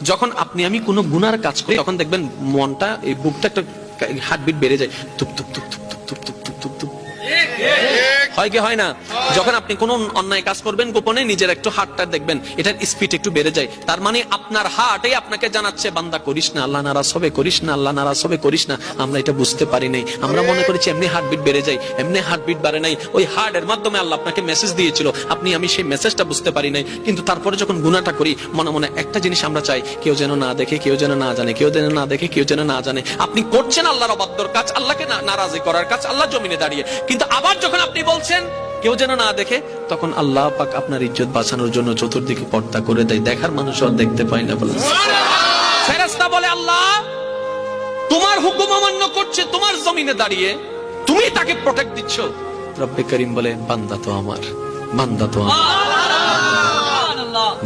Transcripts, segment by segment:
যখন আপনি আমি কোনো গুনার কাজ করি তখন দেখবেন মনটা, এই বুকটা একটা হার্টবিট বেড়ে যায়, তুপ তুপ তুপ তুপ তুপ তুপ তুপ তুপ তুপ তুপ। হয় কি হয় না? যখন আপনি কোন অন্যায় কাজ করবেন গোপনে, নিজের একটু হার্টটা দেখবেন এটার স্পিড একটু বেড়ে যায়। তার মানে আপনার হার্টই আপনাকে জানাচ্ছে বান্দা করিস না, আল্লাহ নারাজ হবে, করিস না, আল্লাহ নারাজ হবে, করিস না। আমরা এটা বুঝতে পারি নাই, আমরা মনে করেছি এমনি হার্টবিট বেড়ে যায়, এমনি হার্টবিট বাড়ে নাই। ওই হার্টের মাধ্যমে আল্লাহ আপনাকে মেসেজ দিয়েছিল, আপনি আমি সেই মেসেজটা বুঝতে পারি নাই। কিন্তু তারপরে যখন গুনাহটা করি মনে মনে একটা জিনিস আমরা চাই, কেউ যেন না দেখে, কেউ যেন না জানে, কেউ যেন না দেখে, কেউ যেন না জানে। আপনি করছেন আল্লাহর অবাধ্যর কাজ, আল্লাহকে নারাজি করার কাজ, আল্লাহ জমিনে দাঁড়িয়ে। কিন্তু আবার যখন আপনি বলছেন কেউ যেন না দেখে, তখন আল্লাহ পাক আপনার ইজ্জত বাঁচানোর জন্য চতুর্দিকে পর্দা করে দেয়, দেখার মানুষ আর দেখতে পায় না। বলে ফেরেশতা বলে আল্লাহ তোমার হুকুম অমান্য করছে, তোমার জমিনে দাঁড়িয়ে তুমি তাকে প্রোটেক্ট দিচ্ছ। রব্বে করিম বলে বান্দা তো আমার, বান্দা তো আমার,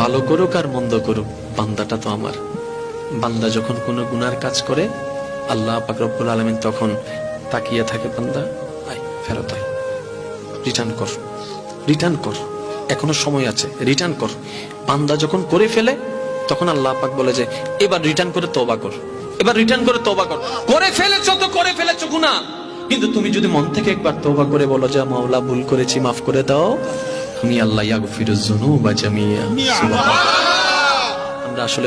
ভালো করুক আর মন্দ করুক বান্দাটা তো আমার। বান্দা যখন কোনো গুনার কাজ করে আল্লাহ পাক রব্বুল আলামিন তখন তাকিয়ে থাকে, বান্দা আয়, ফেরত আয়, রিটার্ন কর, রিটার্ন কর, এখনো সময় আছে, রিটার্ন কর। বান্দা যখন করে ফেলে তখন আল্লাহ পাক বলে যে এবার রিটার্ন করে তওবা কর, এবার রিটার্ন করে তওবা কর। করে ফেলেছো তো করে ফেলেছো গুনাহ, কিন্তু তুমি যদি মন থেকে একবার তওবা করে বলো যে মাওলা ভুল করেছি, মাফ করে দাও, তুমি আল্লাহ ইয়াগফিরুজ যুনুবা জামিয়া। সুবহানাল্লাহ। আমরা আসলে